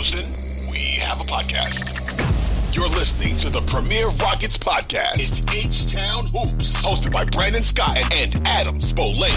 Houston, we have a podcast. You're listening to the Premier Rockets podcast. It's H-Town Hoops, hosted by Brandon Scott and Adam Spolane.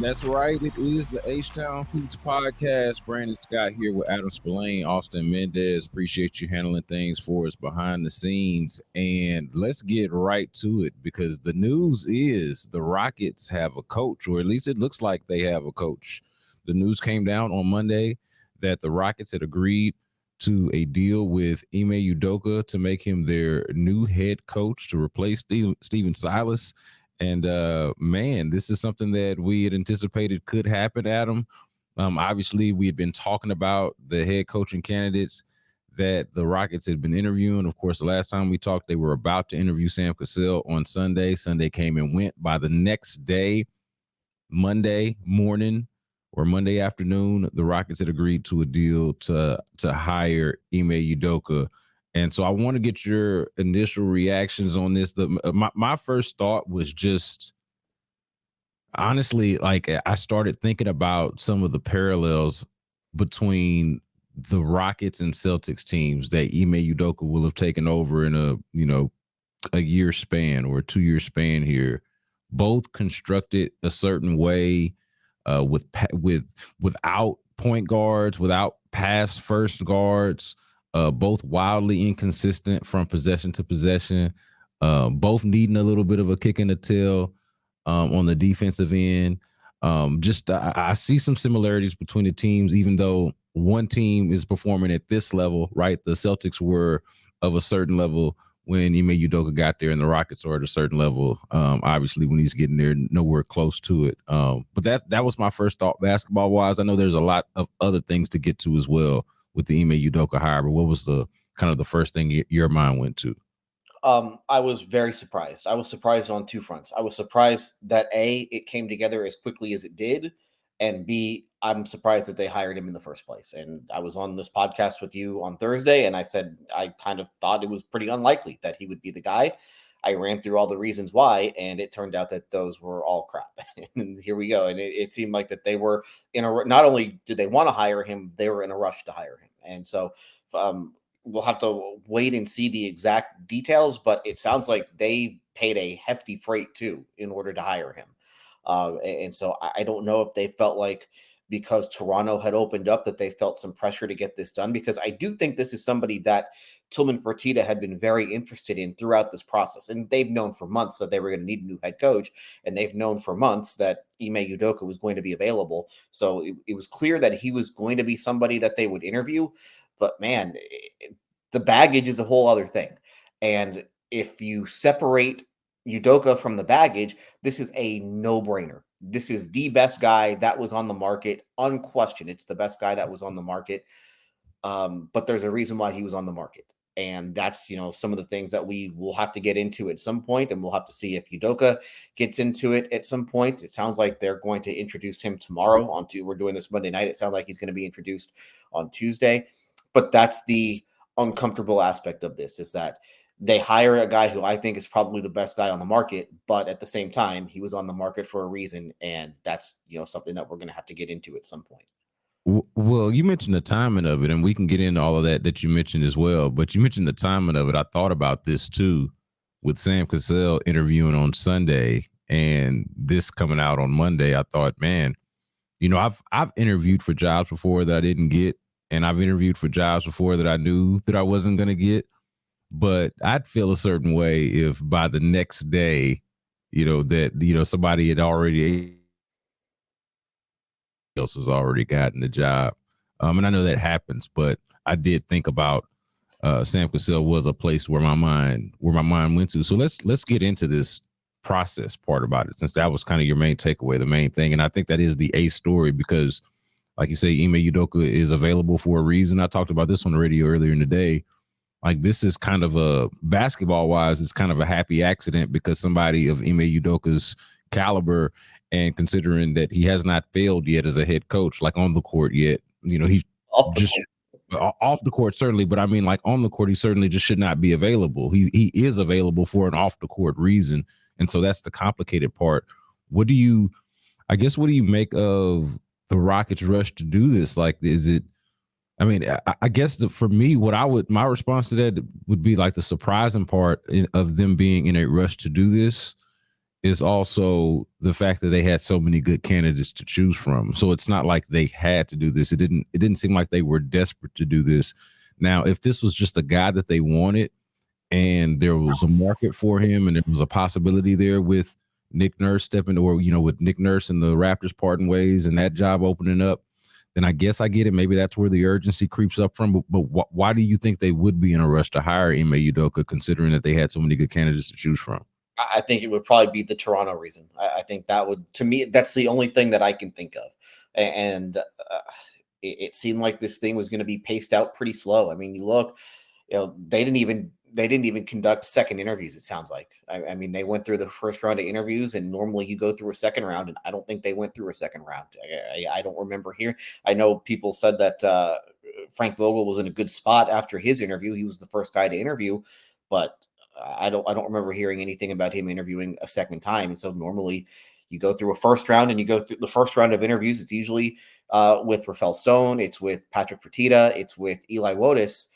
That's right. It is the H-Town Hoops podcast. Brandon Scott here with Adam Spolane, Austin Mendez. Appreciate you handling things for us behind the scenes. And let's get right to it, because the news is the Rockets have a coach, or at least it looks like they have a coach. The news came down on Monday that the Rockets had agreed to a deal with Ime Udoka to make him their new head coach to replace Stephen Silas. And man, this is something that we had anticipated could happen, Adam. Obviously, we had been talking about the head coaching candidates that the Rockets had been interviewing. Of course, the last time we talked, they were about to interview Sam Cassell on Sunday. Sunday came and went. By the next day, Monday morning or Monday afternoon, the Rockets had agreed to a deal to hire Ime Udoka. And so I want to get your initial reactions on this. My first thought was just, honestly, like, I started thinking about some of the parallels between the Rockets and Celtics teams that Ime Udoka will have taken over in a year span or a 2-year span here. Both constructed a certain way, without point guards, without pass first guards. Both wildly inconsistent from possession to possession, both needing a little bit of a kick in the tail on the defensive end. I see some similarities between the teams, even though one team is performing at this level, right? The Celtics were of a certain level when Ime Udoka got there, and the Rockets are at a certain level. Obviously, when he's getting there, nowhere close to it. But that was my first thought, basketball-wise. I know there's a lot of other things to get to as well with the Ime Udoka hire, but what was the first thing your mind went to? I was very surprised. I was surprised on two fronts. I was surprised that A, it came together as quickly as it did, and B, I'm surprised that they hired him in the first place. And I was on this podcast with you on Thursday, and I said I kind of thought it was pretty unlikely that he would be the guy. I ran through all the reasons why, and it turned out that those were all crap. And here we go. And it seemed like that they were not only did they want to hire him, they were in a rush to hire him. And so we'll have to wait and see the exact details, but it sounds like they paid a hefty freight too in order to hire him. And so I don't know if they felt like, because Toronto had opened up, that they felt some pressure to get this done, because I do think this is somebody that Tillman Fertitta had been very interested in throughout this process. And they've known for months that they were going to need a new head coach. And they've known for months that Ime Udoka was going to be available. So it was clear that he was going to be somebody that they would interview. But man, the baggage is a whole other thing. And if you separate Udoka from the baggage, this is a no-brainer. This is the best guy that was on the market, unquestioned. It's the best guy that was on the market. But there's a reason why he was on the market. And that's, some of the things that we will have to get into at some point, and we'll have to see if Udoka gets into it at some point. It sounds like they're going to introduce him tomorrow we're doing this Monday night. It sounds like he's going to be introduced on Tuesday. But that's the uncomfortable aspect of this, is that they hire a guy who I think is probably the best guy on the market, but at the same time, he was on the market for a reason. And that's, something that we're going to have to get into at some point. Well, you mentioned the timing of it, and we can get into all of that you mentioned as well. But you mentioned the timing of it. I thought about this too, with Sam Cassell interviewing on Sunday and this coming out on Monday. I thought, man, I've interviewed for jobs before that I didn't get, and I've interviewed for jobs before that I knew that I wasn't going to get. But I'd feel a certain way if by the next day, somebody had already else has already gotten the job. And I know that happens, but I did think about Sam Cassell was a place where my mind went to. So let's get into this process part about it, since that was kind of your main takeaway, the main thing. And I think that is the A story, because like you say, Ime Udoka is available for a reason. I talked about this on the radio earlier in the day. Like, this is kind of a, basketball wise, it's kind of a happy accident, because somebody of Ime Udoka's caliber, and considering that he has not failed yet as a head coach, like on the court yet, he's off the court certainly, but I mean, like on the court, he certainly just should not be available. He is available for an off the court reason. And so that's the complicated part. What do you make of the Rockets' rush to do this? Like, is it I mean, I guess for me, my response to that would be like the surprising part of them being in a rush to do this is also the fact that they had so many good candidates to choose from. So it's not like they had to do this. It didn't seem like they were desperate to do this. Now, if this was just a guy that they wanted and there was a market for him and there was a possibility there with Nick Nurse stepping, or with Nick Nurse and the Raptors parting ways and that job opening up, then I guess I get it. Maybe that's where the urgency creeps up from. But why do you think they would be in a rush to hire Ime Udoka, considering that they had so many good candidates to choose from? I think it would probably be the Toronto reason. I think that would, to me, that's the only thing that I can think of. And it seemed like this thing was going to be paced out pretty slow. I mean, you look, they didn't even conduct second interviews. It sounds like. I mean, they went through the first round of interviews, and normally you go through a second round, and I don't think they went through a second round. I don't remember here. I know people said that Frank Vogel was in a good spot after his interview. He was the first guy to interview, but I don't remember hearing anything about him interviewing a second time. And so normally you go through a first round, and you go through the first round of interviews. It's usually with Rafael Stone, it's with Patrick Fertitta, it's with Eli Wotis,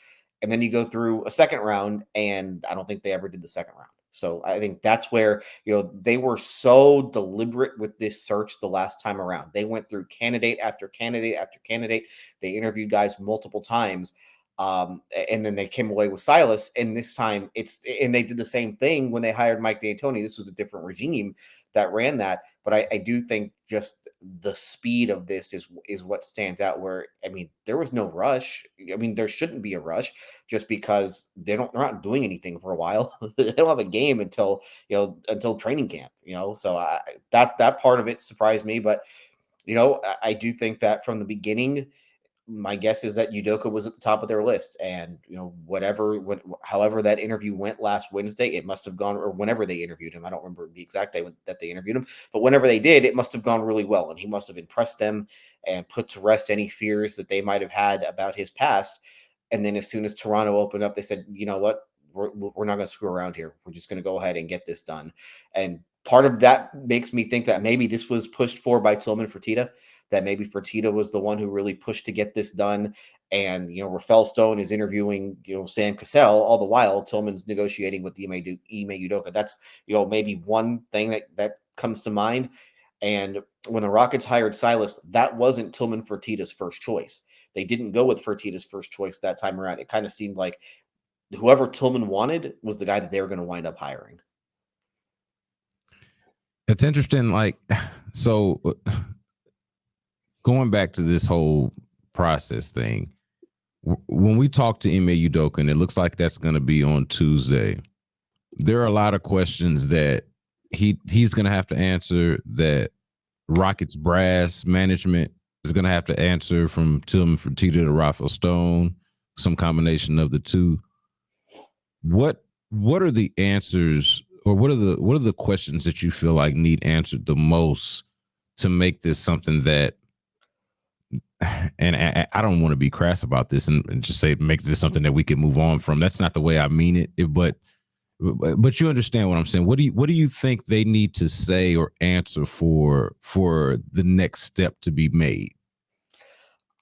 and then you go through a second round, and I don't think they ever did the second round. So I think that's where, they were so deliberate with this search the last time around. They went through candidate after candidate after candidate. They interviewed guys multiple times. And then they came away with Silas. And this time and they did the same thing when they hired Mike D'Antoni. This was a different regime that ran that. But I do think just the speed of this is what stands out, where, I mean, there was no rush. I mean, there shouldn't be a rush just because they're not doing anything for a while. They don't have a game until training camp, so that part of it surprised me. But, I do think that from the beginning, my guess is that Udoka was at the top of their list, and however that interview went last Wednesday, it must have gone, or whenever they interviewed him. I don't remember the exact day that they interviewed him, but whenever they did, it must have gone really well, and he must have impressed them and put to rest any fears that they might have had about his past. And then as soon as Toronto opened up, they said, "You know what? We're not going to screw around here. We're just going to go ahead and get this done." And part of that makes me think that maybe this was pushed for by Tillman Fertitta, that maybe Fertitta was the one who really pushed to get this done. And, Rafael Stone is interviewing, Sam Cassell, all the while Tillman's negotiating with Ime Udoka. That's, maybe one thing that comes to mind. And when the Rockets hired Silas, that wasn't Tillman Fertitta's first choice. They didn't go with Fertitta's first choice that time around. It kind of seemed like whoever Tillman wanted was the guy that they were going to wind up hiring. It's interesting. So going back to this whole process thing, when we talk to Ime Udoka, and it looks like that's going to be on Tuesday, there are a lot of questions that he's going to have to answer, that Rockets brass management is going to have to answer, from Tillman Fertitta to Rafael Stone, some combination of the two. What are the answers, or what are the questions that you feel like need answered the most to make this something that, and I don't want to be crass about this and just say make this something that we can move on from. That's not the way I mean it, but you understand what I'm saying. What do you think they need to say or answer for the next step to be made?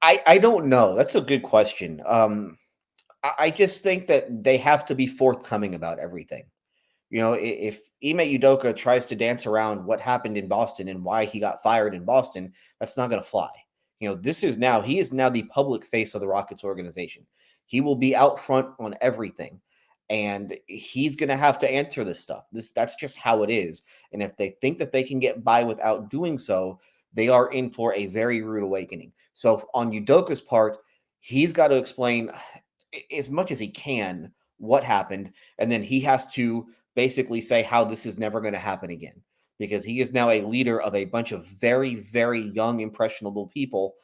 I don't know. That's a good question. I just think that they have to be forthcoming about everything. If Ime Udoka tries to dance around what happened in Boston and why he got fired in Boston, that's not going to fly. He is now the public face of the Rockets organization. He will be out front on everything, and he's going to have to answer this stuff. That's just how it is. And if they think that they can get by without doing so, they are in for a very rude awakening. So on Udoka's part, he's got to explain as much as he can what happened, and then he has to basically say how this is never going to happen again, because he is now a leader of a bunch of very, very young, impressionable people.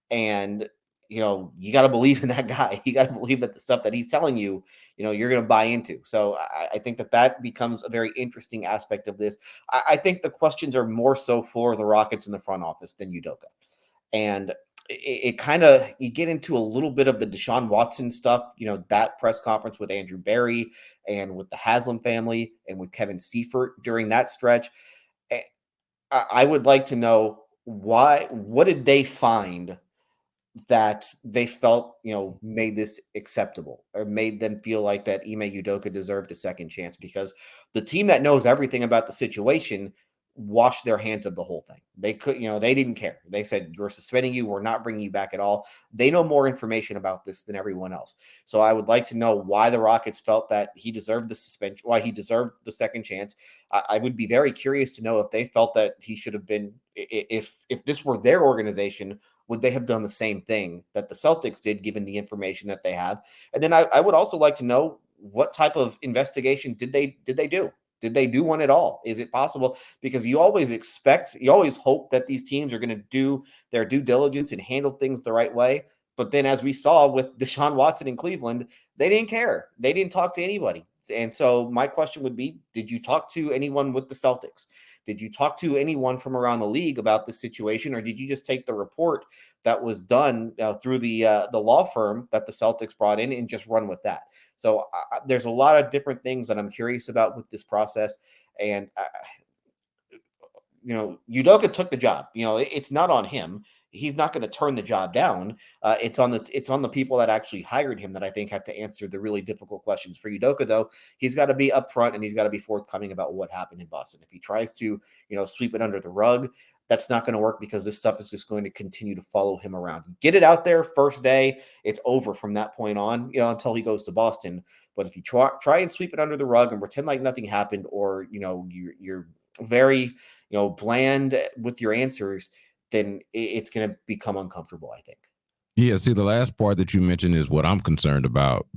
And, you got to believe in that guy. You got to believe that the stuff that he's telling you, you're going to buy into. So I think that becomes a very interesting aspect of this. I think the questions are more so for the Rockets in the front office than Udoka. And it kind of, you get into a little bit of the Deshaun Watson stuff, that press conference with Andrew Barry and with the Haslam family and with Kevin Seifert during that stretch. I would like to know what did they find that they felt, made this acceptable or made them feel like that Ime Udoka deserved a second chance, because the team that knows everything about the situation washed their hands of the whole thing. They could, they didn't care. They said, "We're suspending you. We're not bringing you back at all." They know more information about this than everyone else. So I would like to know why the Rockets felt that he deserved the suspension, why he deserved the second chance. I would be very curious to know if they felt that he should have been, if this were their organization, would they have done the same thing that the Celtics did, given the information that they have? And then I would also like to know, what type of investigation did they do? Did they do one at all? Is it possible? Because you always hope that these teams are going to do their due diligence and handle things the right way. But then, as we saw with Deshaun Watson in Cleveland, they didn't care. They didn't talk to anybody. And so my question would be, did you talk to anyone with the Celtics? Did you talk to anyone from around the league about this situation, or did you just take the report that was done through the law firm that the Celtics brought in and just run with that? So there's a lot of different things that I'm curious about with this process, and Udoka took the job. It's not on him. He's not going to turn the job down. It's on the people that actually hired him that I think have to answer the really difficult questions. For Udoka, though, he's got to be upfront and he's got to be forthcoming about what happened in Boston. If he tries to, sweep it under the rug, that's not going to work, because this stuff is just going to continue to follow him around. Get it out there first day. It's over from that point on, until he goes to Boston. But if you try and sweep it under the rug and pretend like nothing happened, or, you're very, bland with your answers, then it's going to become uncomfortable, I think. Yeah, see, the last part that you mentioned is what I'm concerned about.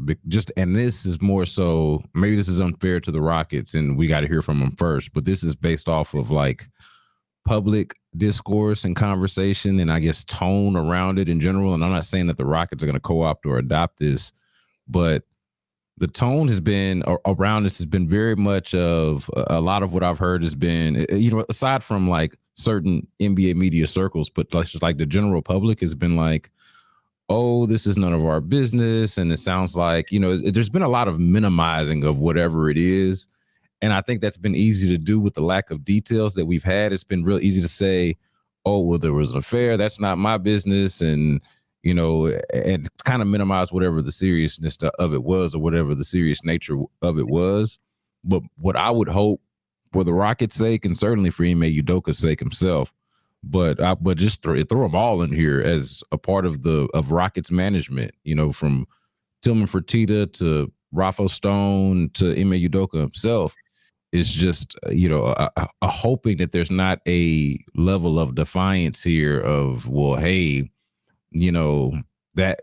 And this is more so, maybe this is unfair to the Rockets, and we got to hear from them first. But this is based off of like public discourse and conversation, and I guess tone around it in general. And I'm not saying that the Rockets are going to co-opt or adopt this, but the tone has been around this has been very much of a lot of what I've heard has been, aside from like certain NBA media circles, but just like the general public has been like, "Oh, this is none of our business." And it sounds like, there's been a lot of minimizing of whatever it is. And I think that's been easy to do with the lack of details that we've had. It's been real easy to say, "Oh, well, there was an affair. That's not my business." And, and kind of minimize whatever the seriousness of it was, or whatever the serious nature of it was. But what I would hope, for the Rockets' sake, and certainly for Ime Udoka's sake himself, but just throw them all in here as a part of Rockets management, from Tillman Fertitta to Rafa Stone to Ime Udoka himself, is just, a hoping that there's not a level of defiance here of, well, hey, that,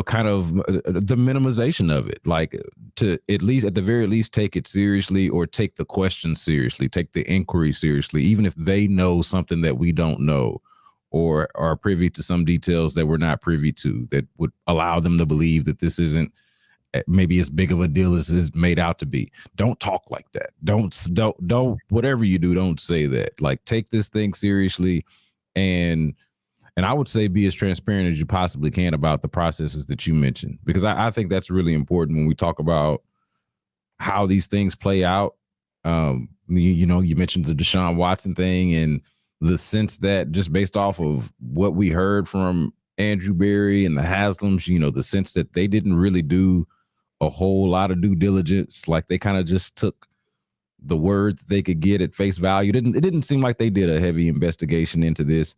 kind of the minimization of it, like, to at the very least take it seriously, or take the question seriously, take the inquiry seriously, even if they know something that we don't know, or are privy to some details that we're not privy to, that would allow them to believe that this isn't maybe as big of a deal as it's made out to be. Don't talk like that. Don't, whatever you do, don't say that. Like, take this thing seriously, and I would say be as transparent as you possibly can about the processes that you mentioned, because I think that's really important when we talk about how these things play out. You mentioned the Deshaun Watson thing, and the sense that, just based off of what we heard from Andrew Berry and the Haslams, the sense that they didn't really do a whole lot of due diligence. Like, they kind of just took the words they could get at face value. It didn't seem like they did a heavy investigation into this.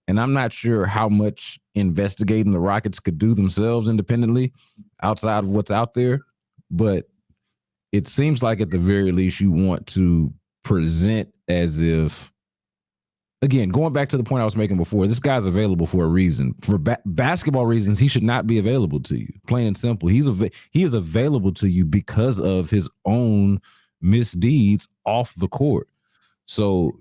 And I'm not sure how much investigating the Rockets could do themselves independently outside of what's out there. But it seems like, at the very least, you want to present as if, again, going back to the point I was making before, this guy's available for a reason. For basketball reasons, he should not be available to you. Plain and simple. He is available to you because of his own misdeeds off the court. So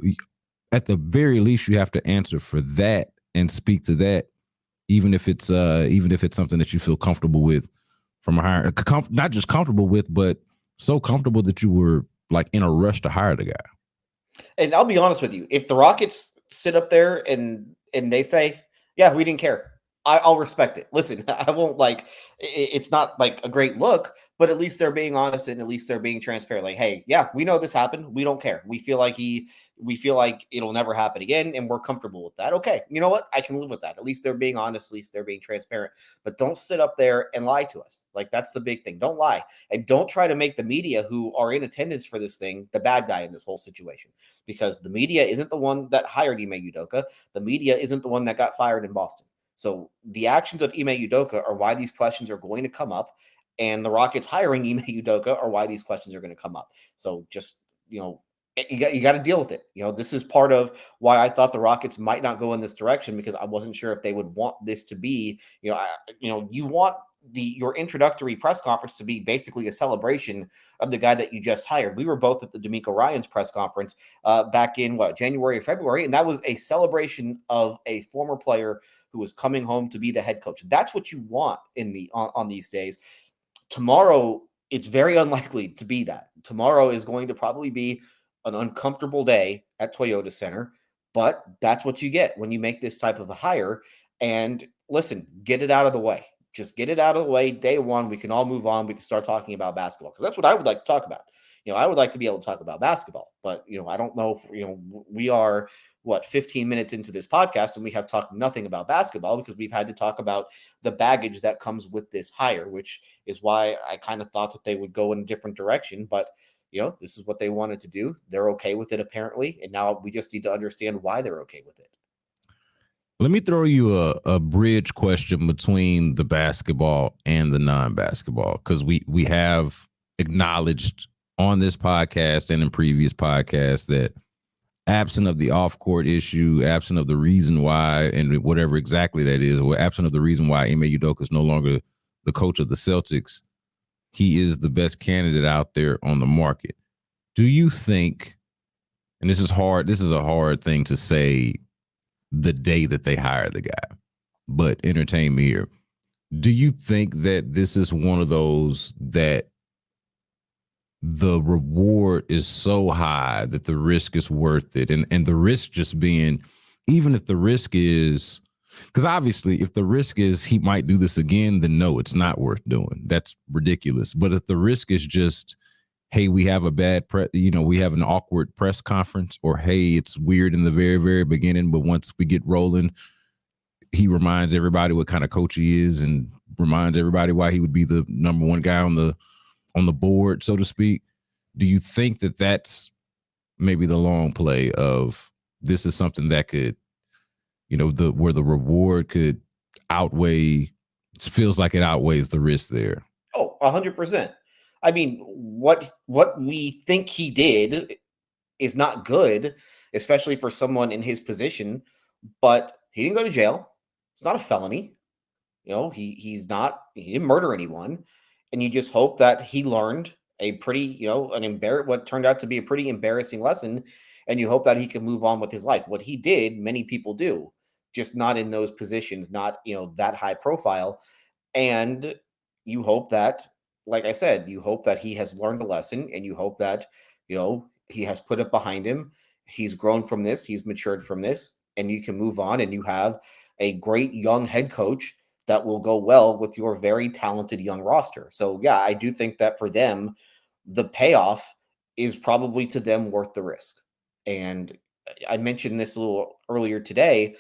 at the very least, you have to answer for that and speak to that, even if it's something that you feel comfortable with from a hire, not just comfortable with, but so comfortable that you were like in a rush to hire the guy. And I'll be honest with you, if the Rockets sit up there and they say, "Yeah, we didn't care," I'll respect it. Listen, I won't, like, it's not like a great look, but at least they're being honest and at least they're being transparent. Like, hey, yeah, we know this happened. We don't care. We feel like it'll never happen again, and we're comfortable with that. Okay, you know what? I can live with that. At least they're being honest. At least they're being transparent. But don't sit up there and lie to us. Like, that's the big thing. Don't lie, and don't try to make the media who are in attendance for this thing the bad guy in this whole situation, because the media isn't the one that hired Ime Udoka. The media isn't the one that got fired in Boston. So the actions of Ime Udoka are why these questions are going to come up, and the Rockets hiring Ime Udoka are why these questions are going to come up. So just, you got to deal with it. This is part of why I thought the Rockets might not go in this direction, because I wasn't sure if they would want this to be, you want your introductory press conference to be basically a celebration of the guy that you just hired. We were both at the D'Amico Ryans press conference back in January or February, and that was a celebration of a former player who was coming home to be the head coach. That's what you want on these days. Tomorrow, it's very unlikely to be that. Tomorrow is going to probably be an uncomfortable day at Toyota Center, but that's what you get when you make this type of a hire. And listen, get it out of the way. Just get it out of the way. Day one, we can all move on. We can start talking about basketball, because that's what I would like to talk about. I would like to be able to talk about basketball, but I don't know if, we are 15 minutes into this podcast and we have talked nothing about basketball, because we've had to talk about the baggage that comes with this hire, which is why I kind of thought that they would go in a different direction. But this is what they wanted to do. They're okay with it, apparently, and now we just need to understand why they're okay with it. Let me throw you a bridge question between the basketball and the non-basketball, because we have acknowledged on this podcast and in previous podcasts that absent of the off-court issue, absent of the reason why, and whatever exactly that is, or absent of the reason why Ime Udoka is no longer the coach of the Celtics, he is the best candidate out there on the market. Do you think, and this is a hard thing to say the day that they hire the guy, but entertain me here. Do you think that this is one of those that the reward is so high that the risk is worth it? And the risk just being, even if the risk is, because obviously if the risk is he might do this again, then no, it's not worth doing. That's ridiculous. But if the risk is just, hey, we have a bad we have an awkward press conference, or hey, it's weird in the very, very beginning, but once we get rolling, he reminds everybody what kind of coach he is and reminds everybody why he would be the number one guy on the board, so to speak. Do you think that that's maybe the long play of this is something that could, where the reward could outweigh, it feels like it outweighs the risk there? Oh, 100%. I mean, what we think he did is not good, especially for someone in his position, but he didn't go to jail. It's not a felony. He didn't murder anyone. And you just hope that he learned a pretty, what turned out to be a pretty embarrassing lesson. And you hope that he can move on with his life. What he did, many people do, just not in those positions, not, that high profile. And you hope that, like I said, you hope that he has learned a lesson, and you hope that, he has put it behind him. He's grown from this. He's matured from this, and you can move on, and you have a great young head coach that will go well with your very talented young roster. So yeah, I do think that for them, the payoff is probably to them worth the risk. And I mentioned this a little earlier today,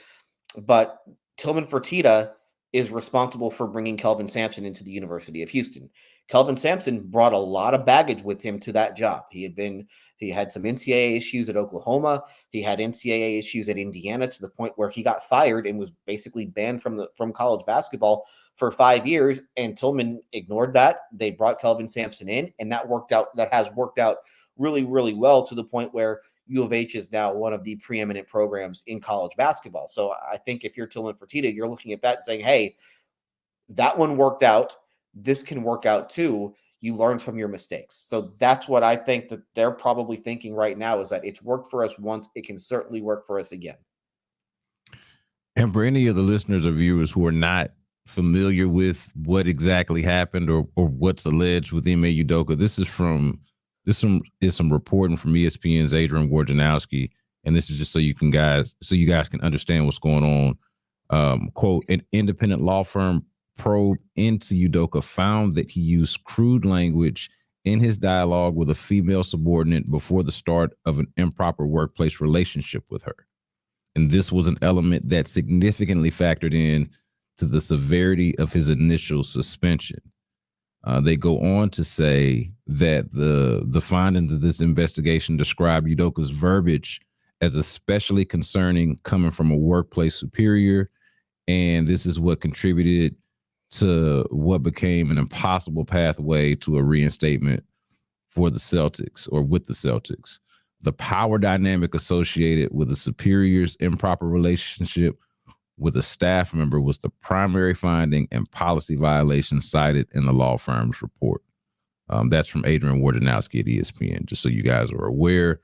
but Tillman Fertitta is responsible for bringing Kelvin Sampson into the University of Houston. Kelvin Sampson brought a lot of baggage with him to that job. He had some NCAA issues at Oklahoma. He had NCAA issues at Indiana, to the point where he got fired and was basically banned from college basketball for 5 years. And Tillman ignored that. They brought Kelvin Sampson in, and that has worked out really, really well, to the point where U of H is now one of the preeminent programs in college basketball. So I think if you're Tillman Fertitta, you're looking at that and saying, hey, that one worked out. This can work out too. You learn from your mistakes. So that's what I think that they're probably thinking right now, is that it's worked for us once. It can certainly work for us again. And for any of the listeners or viewers who are not familiar with what exactly happened or what's alleged with Ime Udoka, this is some reporting from ESPN's Adrian Wojnarowski, and this is just so you guys can understand what's going on. Quote, an independent law firm probe into Udoka found that he used crude language in his dialogue with a female subordinate before the start of an improper workplace relationship with her. And this was an element that significantly factored in to the severity of his initial suspension. They go on to say that the findings of this investigation describe Udoka's verbiage as especially concerning coming from a workplace superior, and this is what contributed to what became an impossible pathway to a reinstatement for the Celtics or with the Celtics. The power dynamic associated with a superior's improper relationship with a staff member was the primary finding and policy violation cited in the law firm's report. That's from Adrian Wojnarowski at ESPN, just so you guys are aware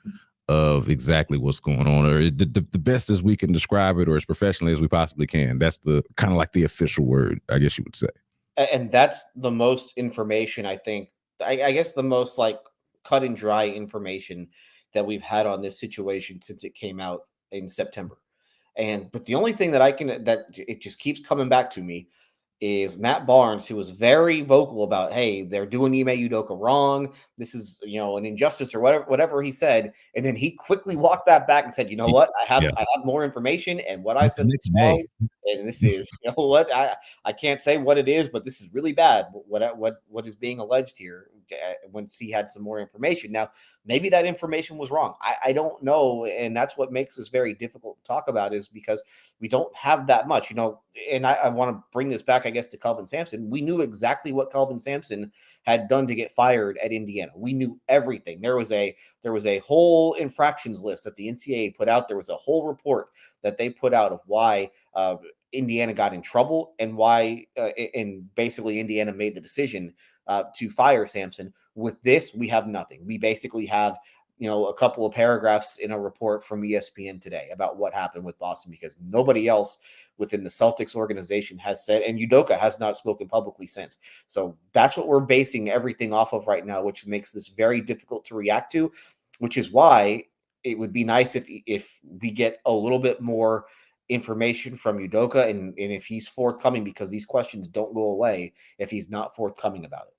of exactly what's going on, or the best as we can describe it, or as professionally as we possibly can. That's the kind of like the official word, I guess you would say. And that's the most information, I think, I guess the most like cut and dry information that we've had on this situation since it came out in September. But the only thing that it just keeps coming back to me is Matt Barnes, who was very vocal about, hey, they're doing Ime Udoka wrong. This is, an injustice or whatever he said. And then he quickly walked that back and said, you know what? I have more information, and what I said was wrong. And this is, what I can't say what it is, but this is really bad. What is being alleged here? Once he had some more information. Now, maybe that information was wrong. I don't know. And that's what makes this very difficult to talk about, is because we don't have that much, and I want to bring this back, I guess, to Kelvin Sampson. We knew exactly what Kelvin Sampson had done to get fired at Indiana. We knew everything. There was a whole infractions list that the NCAA put out. There was a whole report that they put out of why Indiana got in trouble and why, and basically Indiana made the decision to fire Sampson. With this, we have nothing. We basically have, a couple of paragraphs in a report from ESPN today about what happened with Boston, because nobody else within the Celtics organization has said, and Udoka has not spoken publicly since. So that's what we're basing everything off of right now, which makes this very difficult to react to, which is why it would be nice if we get a little bit more information from Udoka, and if he's forthcoming, because these questions don't go away if he's not forthcoming about it.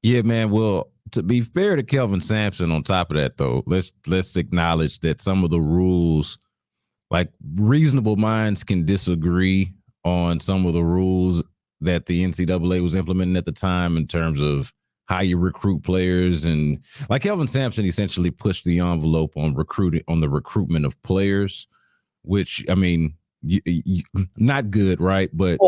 Yeah, man. Well, to be fair to Kelvin Sampson, on top of that, though, let's acknowledge that some of the rules, like, reasonable minds can disagree on some of the rules that the NCAA was implementing at the time in terms of how you recruit players. And like Kelvin Sampson essentially pushed the envelope on the recruitment of players, which, I mean, not good, right? But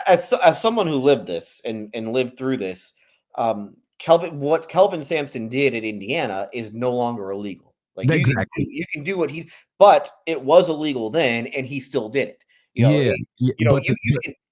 as someone who lived this and lived through this, what Kelvin Sampson did at Indiana is no longer illegal. Like, exactly, you can do but it was illegal then, and he still did it.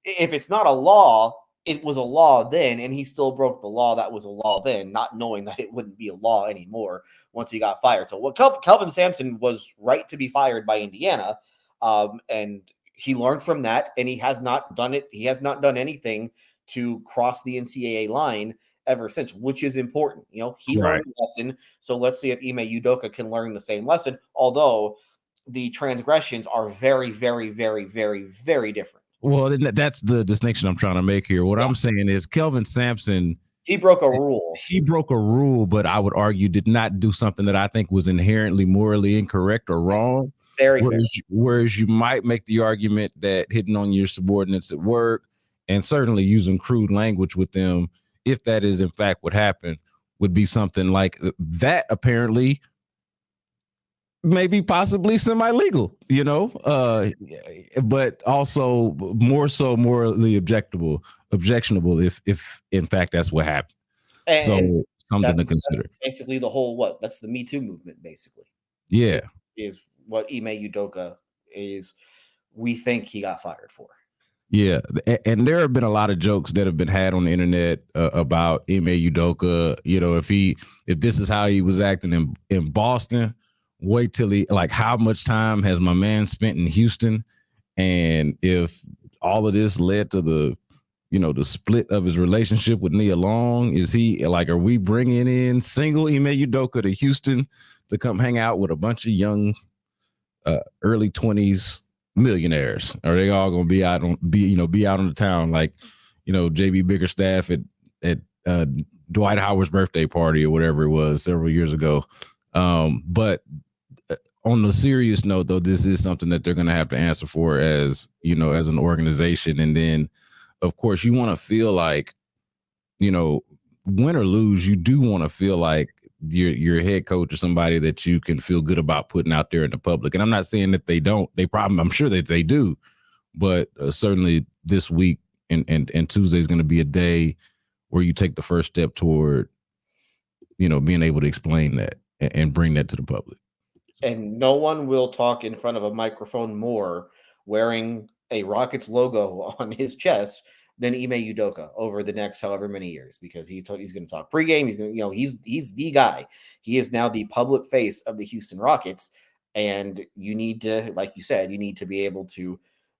If it's not a law, it was a law then, and he still broke the law that was a law then, not knowing that it wouldn't be a law anymore once he got fired. So what Kelvin Sampson was right to be fired by Indiana, and he learned from that, and he has not done it. He has not done anything to cross the NCAA line ever since, which is important. He learned a lesson. So let's see if Ime Udoka can learn the same lesson, although the transgressions are very, very, very, very, very different. Well, that's the distinction I'm trying to make here. What I'm saying is Kelvin Sampson, he broke a rule. He broke a rule, but I would argue did not do something that I think was inherently morally incorrect or wrong. Whereas you might make the argument that hitting on your subordinates at work and certainly using crude language with them, if that is in fact what happened, would be something like that, apparently maybe possibly semi-legal, but also more so morally objectionable if in fact that's what happened. So something to consider. That's basically the whole that's the Me Too movement, basically. Yeah. Is what Ime Udoka is, we think he got fired for. Yeah, and there have been a lot of jokes that have been had on the internet about Ime Udoka. If this is how he was acting in Boston, wait till how much time has my man spent in Houston? And if all of this led to the split of his relationship with Nia Long, are we bringing in single Ime Udoka to Houston to come hang out with a bunch of young early 20s millionaires? Are they all going to be out on the town JB Bickerstaff at Dwight Howard's birthday party or whatever it was several years ago. But on the serious note, though, this is something that they're going to have to answer for as an organization. And then, of course, you want to feel like, win or lose, you do want to feel like your head coach or somebody that you can feel good about putting out there in the public. And I'm not saying that they don't. I'm sure that they do. But certainly this week and Tuesday is going to be a day where you take the first step toward, being able to explain that and bring that to the public. And no one will talk in front of a microphone more wearing a Rockets logo on his chest than Ime Udoka over the next however many years, because he's going to talk pregame. He's going to, he's the guy. He is now the public face of the Houston Rockets. And you need to, like you said, you need to be able to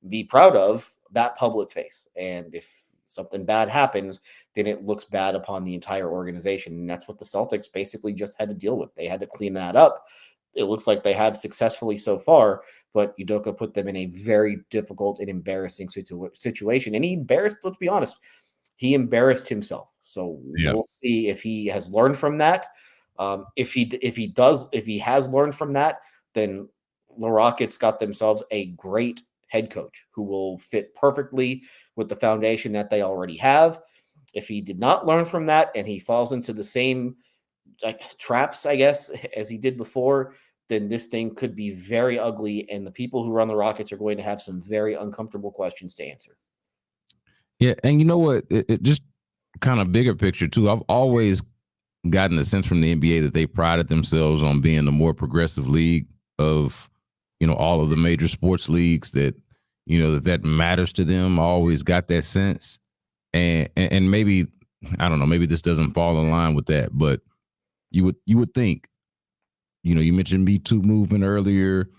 be proud of that public face. And if something bad happens, then it looks bad upon the entire organization. And that's what the Celtics basically just had to deal with. They had to clean that up. It looks like they have successfully so far, but Udoka put them in a very difficult and embarrassing situation. And he embarrassed, let's be honest, he embarrassed himself. So We'll see if he has learned from that. If he has learned from that, then the Rockets got themselves a great head coach who will fit perfectly with the foundation that they already have. If he did not learn from that and he falls into the same traps, I guess, as he did before, then this thing could be very ugly, and the people who run the Rockets are going to have some very uncomfortable questions to answer. Yeah, and you know what? It just kind of bigger picture too. I've always gotten a sense from the NBA that they prided themselves on being the more progressive league of, all of the major sports leagues, that, that matters to them. I always got that sense. And maybe, I don't know, maybe this doesn't fall in line with that, but you would think, you mentioned Me Too movement earlier,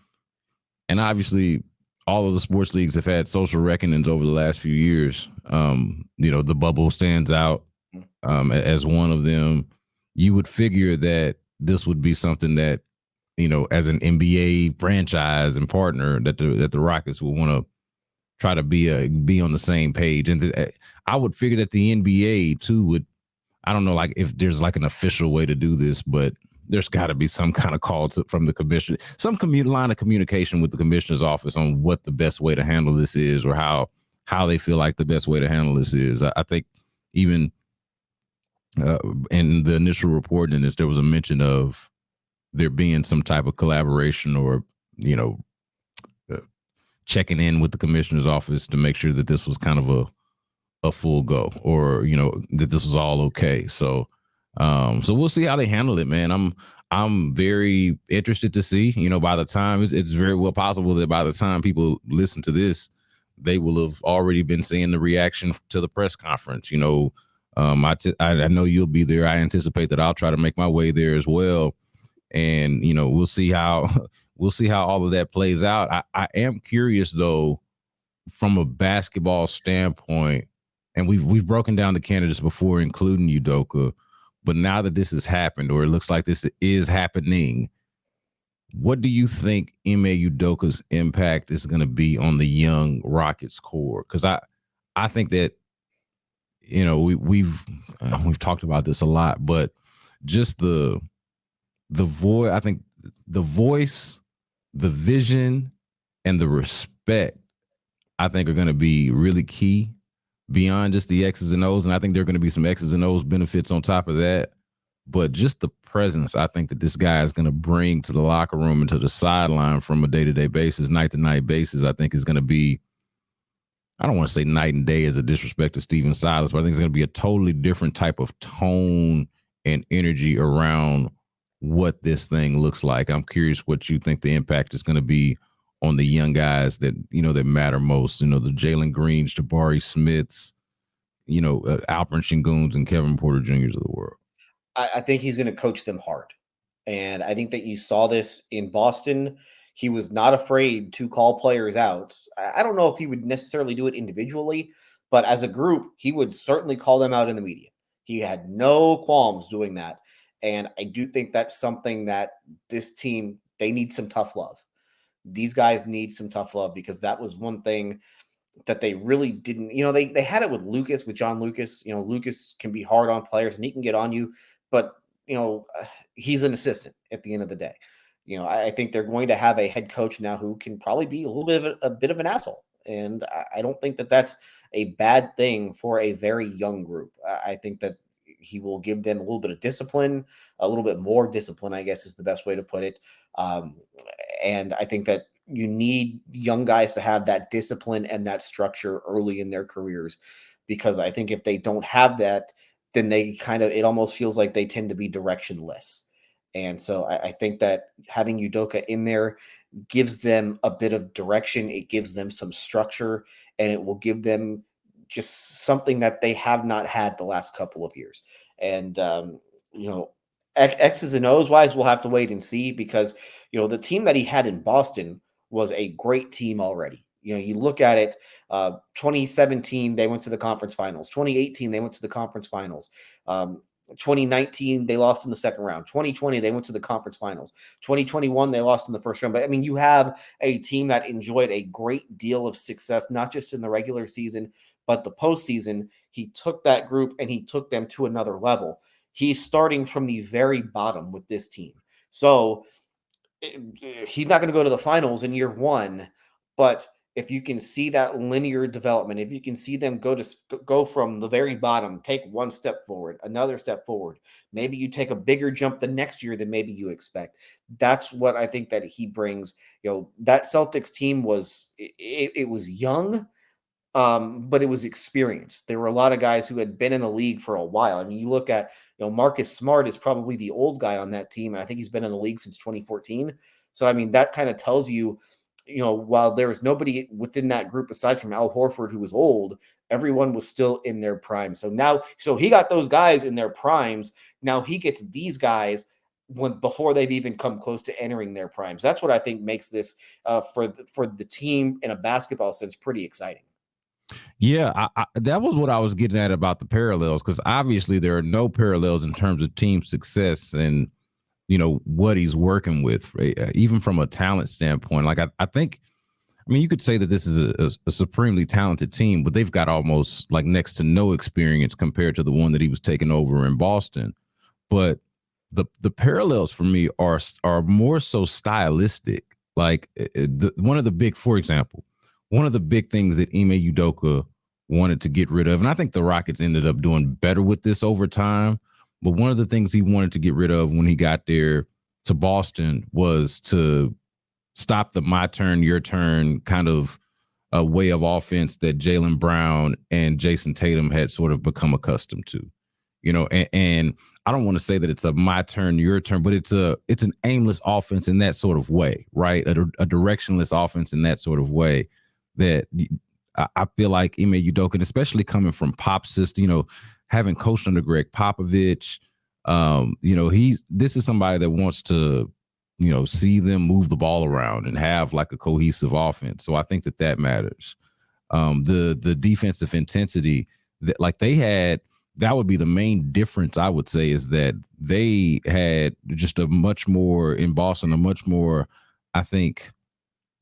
and obviously all of the sports leagues have had social reckonings over the last few years. The bubble stands out as one of them. You would figure that this would be something that, as an NBA franchise and partner, that the Rockets would want to try to be on the same page. And I would figure that the NBA too would, I don't know, like if there's like an official way to do this, but there's got to be some kind of call from the commissioner, some line of communication with the commissioner's office on what the best way to handle this is, or how they feel like the best way to handle this is. I think even in the initial report in this, there was a mention of there being some type of collaboration or, checking in with the commissioner's office to make sure that this was kind of a full go, or, that this was all okay. So we'll see how they handle it, man. I'm very interested to see, by the time it's very well possible that by the time people listen to this, they will have already been seeing the reaction to the press conference. I know you'll be there. I anticipate that I'll try to make my way there as well. And, we'll see how all of that plays out. I am curious though, from a basketball standpoint, and we've broken down the candidates before, including Udoka, but now that this has happened, or it looks like this is happening, what do you think Ime Udoka's impact is going to be on the young Rockets core? Because I think that, we've talked about this a lot, but just the voice, I think the voice, the vision, and the respect, I think are going to be really key beyond just the X's and O's. And I think there are going to be some X's and O's benefits on top of that. But just the presence, I think that this guy is going to bring to the locker room and to the sideline from a day-to-day basis, night-to-night basis, I think is going to be, I don't want to say night and day as a disrespect to Stephen Silas, but I think it's going to be a totally different type of tone and energy around what this thing looks like. I'm curious what you think the impact is going to be on the young guys that, that matter most. The Jalen Greens, Jabari Smiths, Alperen Senguns and Kevin Porter Jr.'s of the world. I think he's going to coach them hard. And I think that you saw this in Boston. He was not afraid to call players out. I don't know if he would necessarily do it individually, but as a group, he would certainly call them out in the media. He had no qualms doing that. And I do think that's something that this team, they need some tough love. These guys need some tough love, because that was one thing that they really didn't, they had it with Lucas, with John Lucas. Lucas can be hard on players and he can get on you, but he's an assistant at the end of the day. I think they're going to have a head coach now who can probably be a little bit of a bit of an asshole. And I don't think that that's a bad thing for a very young group. I think that he will give them a little bit of discipline, a little bit more discipline, I guess is the best way to put it. And I think that you need young guys to have that discipline and that structure early in their careers, because I think if they don't have that, then it almost feels like they tend to be directionless. And so I think that having Udoka in there gives them a bit of direction. It gives them some structure, and it will give them just something that they have not had the last couple of years. And, X's and O's wise, we'll have to wait and see, because, the team that he had in Boston was a great team already. You look at it, 2017, they went to the conference finals. 2018, they went to the conference finals. 2019, they lost in the second round. 2020, they went to the conference finals. 2021, they lost in the first round. But I mean, you have a team that enjoyed a great deal of success, not just in the regular season, but the postseason. He took that group and he took them to another level. He's starting from the very bottom with this team. So he's not going to go to the finals in year one, but if you can see that linear development, if you can see them go from the very bottom, take one step forward, another step forward, maybe you take a bigger jump the next year than maybe you expect. That's what I think that he brings. That Celtics team was young, but it was experienced. There were a lot of guys who had been in the league for a while. I mean, you look at, Marcus Smart is probably the old guy on that team. I think he's been in the league since 2014. So, I mean, that kind of tells you, while there was nobody within that group aside from Al Horford who was old, everyone was still in their prime. So he got those guys in their primes. Now he gets these guys before they've even come close to entering their primes. That's what I think makes this for the team in a basketball sense pretty exciting. Yeah, that was what I was getting at about the parallels, because obviously there are no parallels in terms of team success and what he's working with, right? Even from a talent standpoint. Like I think, you could say that this is a supremely talented team, but they've got almost like next to no experience compared to the one that he was taking over in Boston. But the parallels for me are more so stylistic. Like one of the big, for example, one of the big things that Ime Udoka wanted to get rid of, and I think the Rockets ended up doing better with this over time, but one of the things he wanted to get rid of when he got there to Boston was to stop the my turn, your turn kind of a way of offense that Jaylen Brown and Jason Tatum had sort of become accustomed to. And I don't want to say that it's a my turn, your turn, but it's an aimless offense in that sort of way, right? A directionless offense in that sort of way that I feel like Ime Udoka, especially coming from Pop's system, having coached under Greg Popovich, this is somebody that wants to, see them move the ball around and have like a cohesive offense. So I think that matters. The defensive intensity that like they had, that would be the main difference, I would say, is that they had just a much more in Boston, a much more, I think,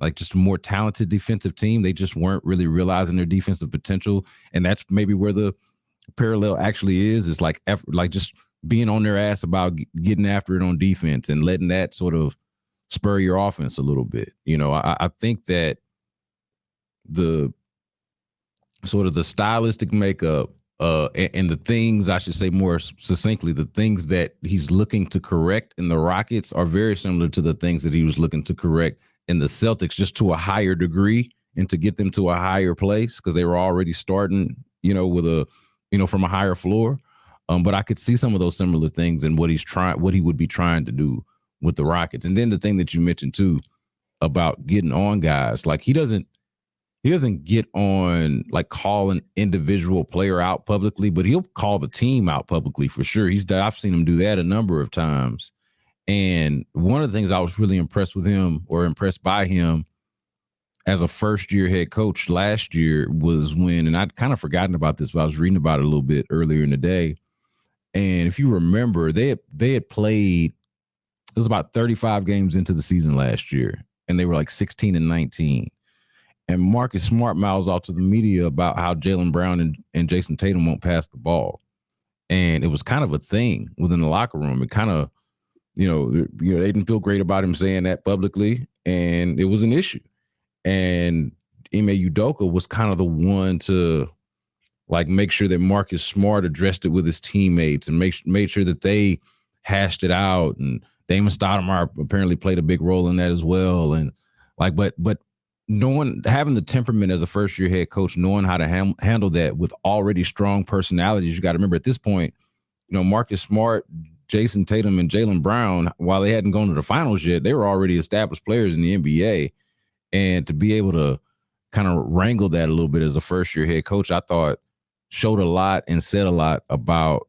like just a more talented defensive team. They just weren't really realizing their defensive potential. And that's maybe where the parallel actually is like just being on their ass about getting after it on defense and letting that sort of spur your offense a little bit. I think that the sort of the stylistic makeup and the things, I should say more succinctly, the things that he's looking to correct in the Rockets are very similar to the things that he was looking to correct in the Celtics, just to a higher degree and to get them to a higher place, because they were already starting, with a, from a higher floor. But I could see some of those similar things in what he would be trying to do with the Rockets. And then the thing that you mentioned too about getting on guys, like he doesn't get on like call an individual player out publicly, but he'll call the team out publicly for sure. I've seen him do that a number of times. And one of the things I was really impressed by him as a first-year head coach last year was when, and I'd kind of forgotten about this, but I was reading about it a little bit earlier in the day. And if you remember, they had played, it was about 35 games into the season last year, and they were like 16-19. and Marcus Smart mouths off to the media about how Jaylen Brown and Jason Tatum won't pass the ball. And it was kind of a thing within the locker room. It kind of, they didn't feel great about him saying that publicly, and it was an issue. And Ime Udoka was kind of the one to make sure that Marcus Smart addressed it with his teammates and made sure that they hashed it out. And Damon Stoudemire apparently played a big role in that as well. And but having the temperament as a first-year head coach, knowing how to handle that with already strong personalities. You got to remember at this point, Marcus Smart, Jason Tatum, and Jaylen Brown, while they hadn't gone to the finals yet, they were already established players in the NBA. And to be able to kind of wrangle that a little bit as a first-year head coach, I thought showed a lot and said a lot about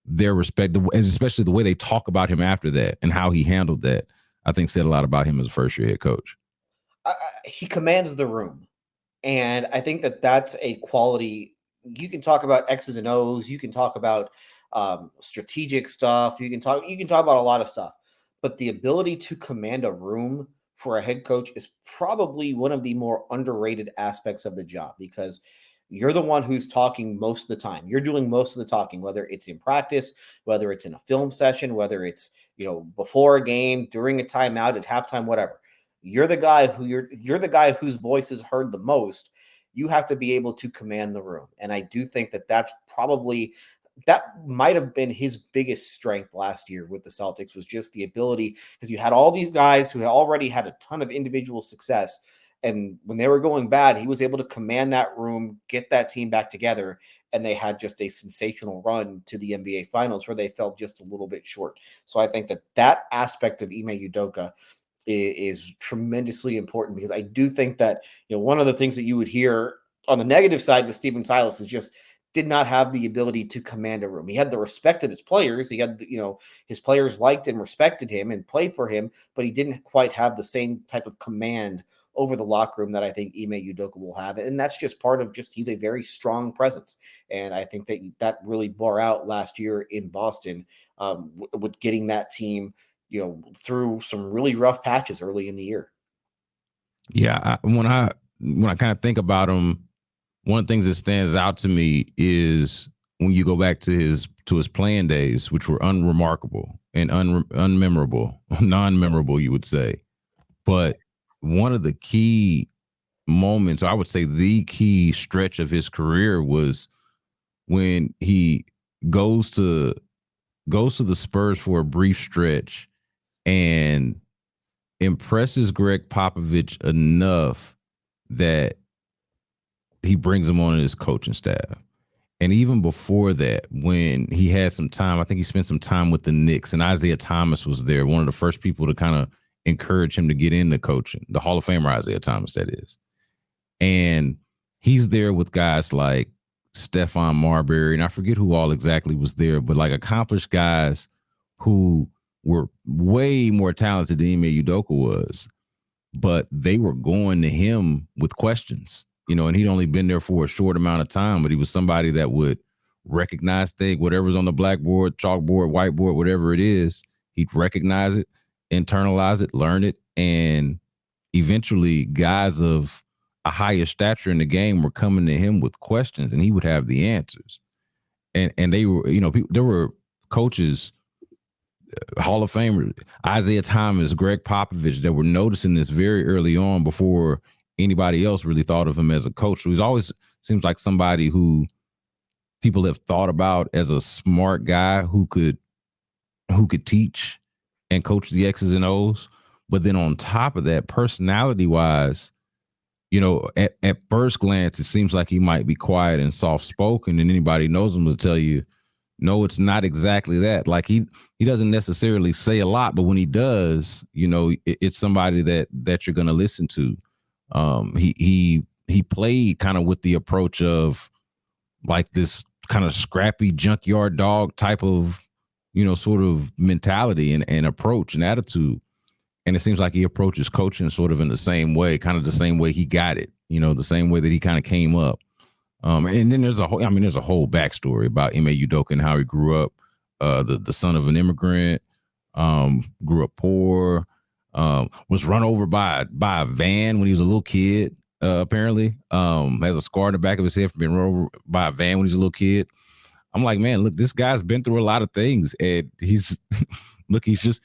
their respect, and especially the way they talk about him after that and how he handled that. I think said a lot about him as a first-year head coach. He commands the room, and I think that that's a quality. You can talk about X's and O's. You can talk about strategic stuff. You can talk about a lot of stuff, but the ability to command a room for a head coach is probably one of the more underrated aspects of the job, because you're the one who's talking most of the time. You're doing most of the talking, whether it's in practice, whether it's in a film session, whether it's, before a game, during a timeout, at halftime, whatever. You're the guy whose voice is heard the most. You have to be able to command the room. And I do think that that might have been his biggest strength last year with the Celtics, was just the ability, because you had all these guys who had already had a ton of individual success. And when they were going bad, he was able to command that room, get that team back together, and they had just a sensational run to the NBA Finals where they fell just a little bit short. So I think that aspect of Ime Udoka is tremendously important, because I do think that, one of the things that you would hear on the negative side with Stephen Silas is just did not have the ability to command a room. He had the respect of his players. He had, his players liked and respected him and played for him, but he didn't quite have the same type of command over the locker room that I think Ime Udoka will have. And that's just part of he's a very strong presence. And I think that really bore out last year in Boston with getting that team, through some really rough patches early in the year. Yeah. When I kind of think about him, one of the things that stands out to me is when you go back to his playing days, which were unremarkable and unmemorable, non-memorable, you would say. But one of the key moments, or I would say the key stretch of his career, was when he goes to the Spurs for a brief stretch and impresses Greg Popovich enough that he brings him on his coaching staff. And even before that, when he had some time, I think he spent some time with the Knicks, and Isaiah Thomas was there, one of the first people to kind of encourage him to get into coaching, the Hall of Famer Isaiah Thomas, that is. And he's there with guys like Stephon Marbury, and I forget who all exactly was there, but accomplished guys who were way more talented than Ime Udoka was, but they were going to him with questions, and he'd only been there for a short amount of time, but he was somebody that would recognize things, whatever's on the blackboard, chalkboard, whiteboard, whatever it is, he'd recognize it, internalize it, learn it, and eventually guys of a higher stature in the game were coming to him with questions, and he would have the answers. And they were, there were coaches, Hall of Famers, Isaiah Thomas, Greg Popovich, that were noticing this very early on before anybody else really thought of him as a coach. So he's always seems like somebody who people have thought about as a smart guy who could teach and coach the X's and O's. But then on top of that, personality-wise, at first glance, it seems like he might be quiet and soft-spoken, and anybody knows him will tell you, no, it's not exactly that. Like he doesn't necessarily say a lot, but when he does, it's somebody that you're going to listen to. He played kind of with the approach of like this kind of scrappy junkyard dog type of, sort of mentality and approach and attitude. And it seems like he approaches coaching sort of in the same way, kind of the same way he got it, the same way that he kind of came up. And then there's a whole backstory about Ime Udoka and how he grew up, the son of an immigrant, grew up poor, was run over by a van when he was a little kid, apparently. Has a scar in the back of his head from being run over by a van when he's a little kid. I'm like, man, look, this guy's been through a lot of things, and he's look, he's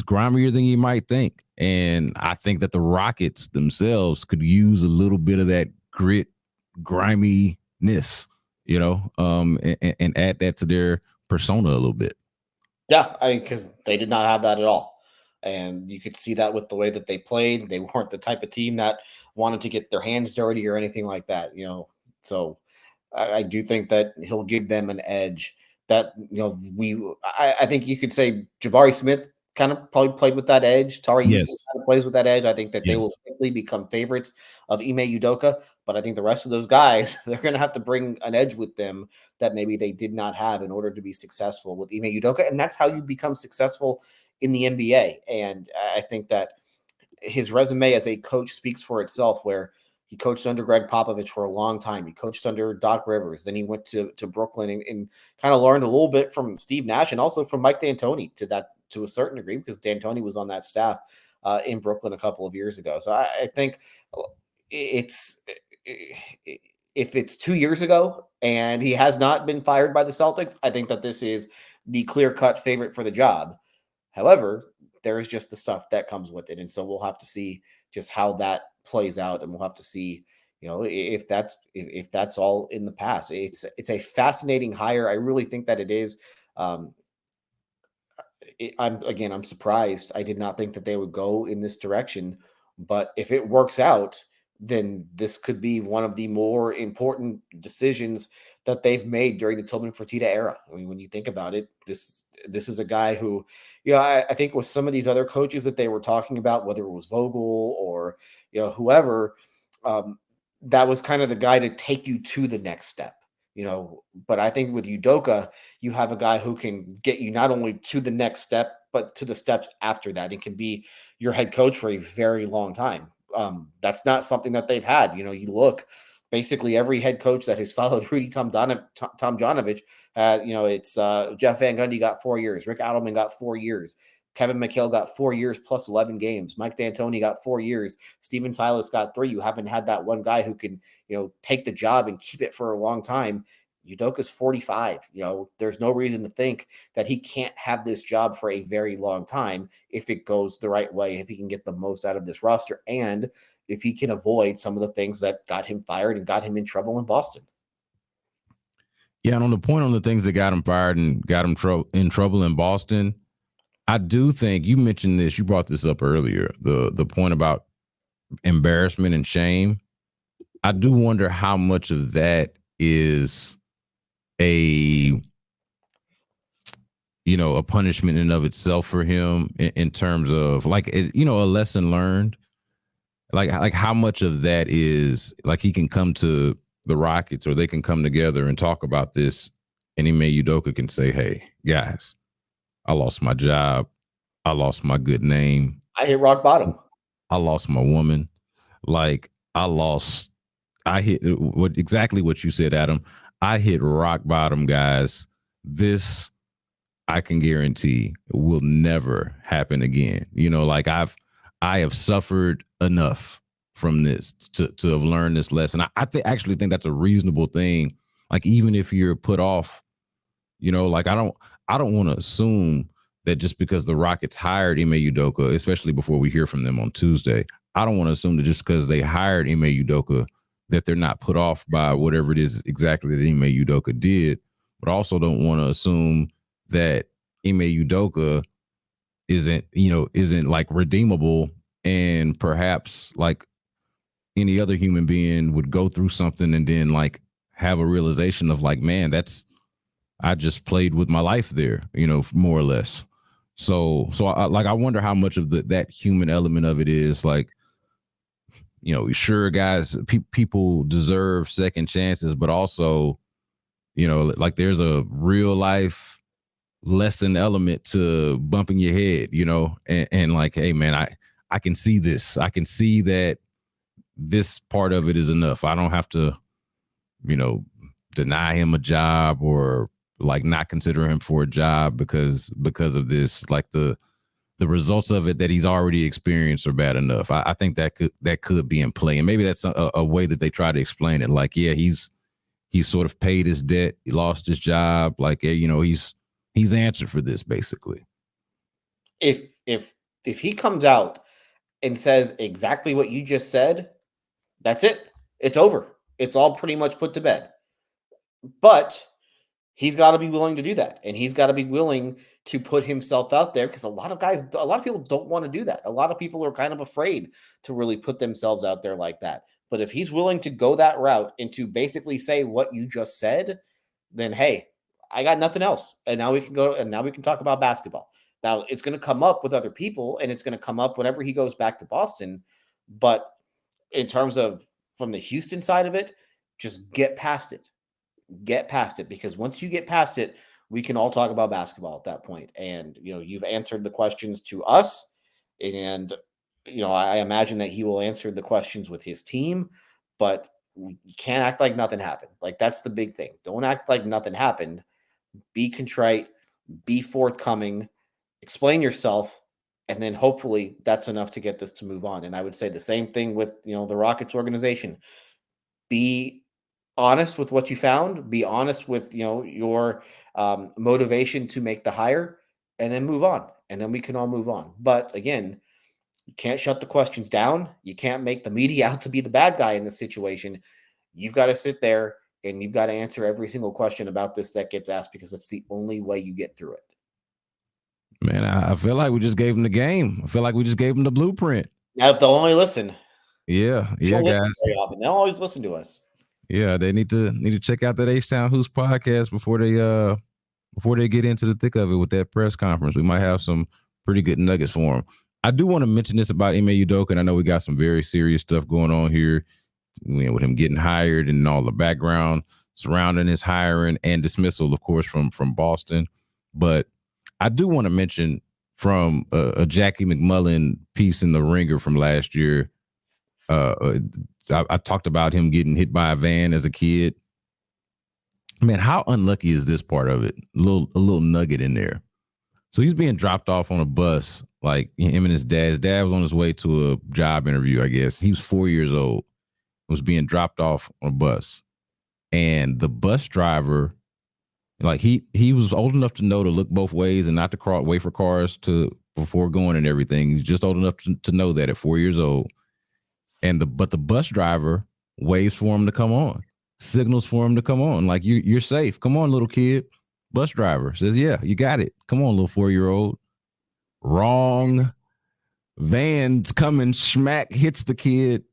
grimier than you might think. And I think that the Rockets themselves could use a little bit of that grit, griminess, and add that to their persona a little bit. Yeah, I mean, because they did not have that at all. And you could see that with the way that they played. They weren't the type of team that wanted to get their hands dirty or anything like that, So I do think that he'll give them an edge that, I think you could say Jabari Smith kind of probably played with that edge. Tari Eason Yes. kind of plays with that edge. I think that they will Yes. quickly become favorites of Ime Udoka, but I think the rest of those guys, they're going to have to bring an edge with them that maybe they did not have in order to be successful with Ime Udoka. And that's how you become successful in the NBA. And I think that his resume as a coach speaks for itself, where he coached under Greg Popovich for a long time. He coached under Doc Rivers. Then he went to Brooklyn and kind of learned a little bit from Steve Nash and also from Mike D'Antoni to a certain degree, because D'Antoni was on that staff in Brooklyn a couple of years ago. So I think if it's 2 years ago and he has not been fired by the Celtics, I think that this is the clear-cut favorite for the job. However, there is just the stuff that comes with it. And so we'll have to see just how that plays out. And we'll have to see, if that's all in the past. It's a fascinating hire. I really think that it is. I'm surprised. I did not think that they would go in this direction, but if it works out, then this could be one of the more important decisions that they've made during the Tillman Fertitta era. I mean, when you think about it, this is a guy who, I think with some of these other coaches that they were talking about, whether it was Vogel or whoever, that was kind of the guy to take you to the next step. But I think with Udoka, you have a guy who can get you not only to the next step, but to the steps after that. It can be your head coach for a very long time. That's not something that they've had. You look, basically every head coach that has followed Rudy Tomjanovich, it's Jeff Van Gundy got 4 years. Rick Adelman got 4 years. Kevin McHale got 4 years plus 11 games. Mike D'Antoni got 4 years. Steven Silas got 3. You haven't had that one guy who can, take the job and keep it for a long time. Udoka's 45. There's no reason to think that he can't have this job for a very long time if it goes the right way, if he can get the most out of this roster, and if he can avoid some of the things that got him fired and got him in trouble in Boston. Yeah, and on the point on the things that got him fired and got him in trouble in Boston, I do think you mentioned this. You brought this up earlier. The point about embarrassment and shame. I do wonder how much of that is a punishment in of itself for him in terms of a lesson learned. Like how much of that is like he can come to the Rockets or they can come together and talk about this, and Ime Udoka can say, "Hey guys, I lost my job. I lost my good name. I hit rock bottom. I lost my woman. Like I hit exactly what you said, Adam. I hit rock bottom, guys. This I can guarantee will never happen again. I have suffered enough from this to have learned this lesson. I actually think that's a reasonable thing. Like, even if you're put off, I don't want to assume that just because the Rockets hired Ime Udoka, especially before we hear from them on Tuesday, I don't want to assume that just because they hired Ime Udoka that they're not put off by whatever it is exactly that Ime Udoka did. But I also don't want to assume that Ime Udoka isn't like redeemable, and perhaps like any other human being would go through something and then like have a realization of like, man, I just played with my life there, more or less. So I wonder how much of that human element of it is like, sure, guys, people deserve second chances, but also, like there's a real life lesson element to bumping your head, and like, hey man, I can see this. I can see that this part of it is enough. I don't have to, deny him a job or like not consider him for a job because of this. Like the the results of it that he's already experienced are bad enough. I think that could be in play, and maybe that's a way that they try to explain it. Like, yeah, he's sort of paid his debt, he lost his job, like, you know, he's answered for this basically. If he comes out and says exactly what you just said, that's it. It's over. It's all pretty much put to bed. But he's got to be willing to do that, and he's got to be willing to put himself out there, because a lot of people don't want to do that. A lot of people are kind of afraid to really put themselves out there like that. But if he's willing to go that route and to basically say what you just said, then hey, I got nothing else. And now we can talk about basketball. Now it's going to come up with other people, and it's going to come up whenever he goes back to Boston. But in terms of from the Houston side of it, just get past it. Get past it, because once you get past it, we can all talk about basketball at that point. And, you know, you've answered the questions to us, and, you know, I imagine that he will answer the questions with his team, but you can't act like nothing happened. Like, that's the big thing. Don't act like nothing happened. Be contrite, be forthcoming, explain yourself, and then hopefully that's enough to get this to move on. And I would say the same thing with, you know, the Rockets organization. Be honest with what you found, be honest with, you know, your motivation to make the hire, and then move on, and then we can all move on. But again, you can't shut the questions down. You can't make the media out to be the bad guy in this situation. You've got to sit there and you've got to answer every single question about this that gets asked, because it's the only way you get through it. Man, I feel like we just gave them the game. I feel like we just gave them the blueprint. Now, if they'll only listen. Yeah, guys. They'll always listen to us. Yeah, they need to check out that H-Town Hoops podcast before they get into the thick of it with that press conference. We might have some pretty good nuggets for them. I do want to mention this about Ime Udoka, and I know we got some very serious stuff going on here, you know, with him getting hired and all the background surrounding his hiring and dismissal, of course, from Boston. But I do want to mention from a Jackie McMullen piece in The Ringer from last year. I talked about him getting hit by a van as a kid. Man, how unlucky is this part of it? A little nugget in there. So he's being dropped off on a bus, like him and his dad. His dad was on his way to a job interview, I guess. He was 4 years old, was being dropped off on a bus. And the bus driver, like he was old enough to know to look both ways and not to wait for cars before going and everything. He's just old enough to know that at 4 years old. But the bus driver waves for him to come on, signals for him to come on. Like, you're safe. Come on, little kid. Bus driver says, yeah, you got it. Come on, little 4-year-old. Wrong. Van's coming, smack, hits the kid,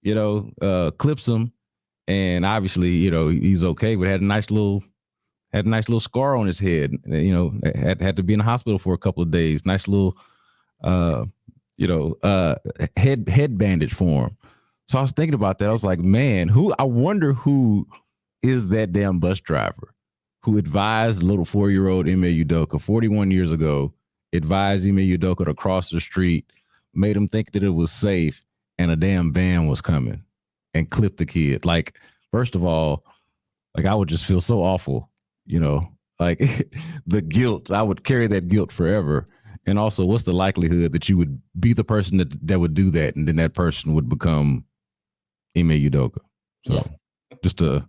you know, clips him. And obviously, you know, he's okay, but had a nice little scar on his head. You know, had to be in the hospital for a couple of days. Nice little head bandage for him. So I was thinking about that. I was like, man, I wonder who is that damn bus driver who advised little 4-year-old Ime Udoka 41 years ago, advised Ime Udoka to cross the street, made him think that it was safe, and a damn van was coming and clipped the kid. Like, first of all, like, I would just feel so awful, you know, like the guilt. I would carry that guilt forever. And also, what's the likelihood that you would be the person that would do that, and then that person would become Ime Udoka? So yeah.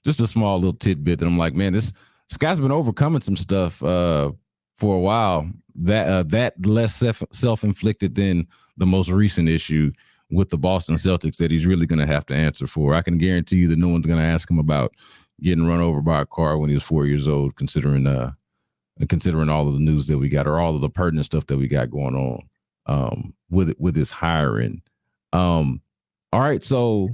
Just a small little tidbit that I'm like, man, this guy's been overcoming some stuff for a while. That less self-inflicted than the most recent issue with the Boston Celtics that he's really going to have to answer for. I can guarantee you that no one's going to ask him about getting run over by a car when he was 4 years old, considering all of the news that we got, or all of the pertinent stuff that we got going on with his hiring. All right, so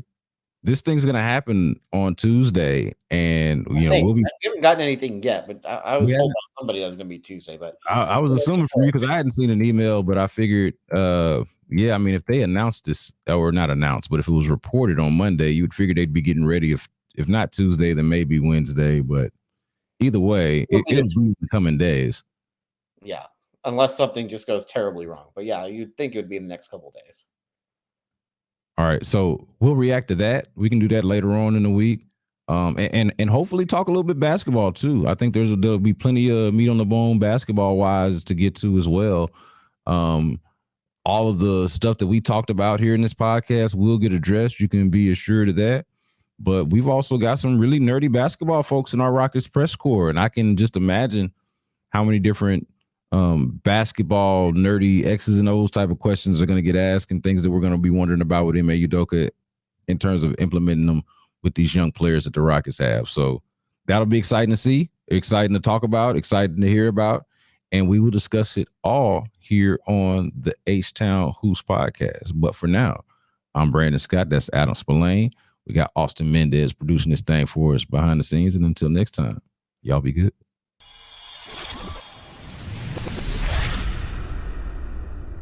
this thing's gonna happen on Tuesday, and we haven't gotten anything yet, but I was told by somebody that was gonna be Tuesday. But I was assuming from you, because I hadn't seen an email, but I figured, I mean, if they announced this, or not announced, but if it was reported on Monday, you would figure they'd be getting ready. If not Tuesday, then maybe Wednesday. But either way, it'll be in the coming days. Yeah, unless something just goes terribly wrong. But yeah, you'd think it would be in the next couple of days. All right, so we'll react to that. We can do that later on in the week, and hopefully talk a little bit basketball too. I think there'll be plenty of meat on the bone basketball wise to get to as well. All of the stuff that we talked about here in this podcast will get addressed. You can be assured of that. But we've also got some really nerdy basketball folks in our Rockets press corps, and I can just imagine how many different basketball nerdy X's and O's type of questions are going to get asked, and things that we're going to be wondering about with Ime Udoka in terms of implementing them with these young players that the Rockets have. So that'll be exciting to see, exciting to talk about, exciting to hear about, and we will discuss it all here on the H-Town Hoops podcast. But for now, I'm Brandon Scott. That's Adam Spolane. We got Austin Mendez producing this thing for us behind the scenes. And until next time, y'all be good.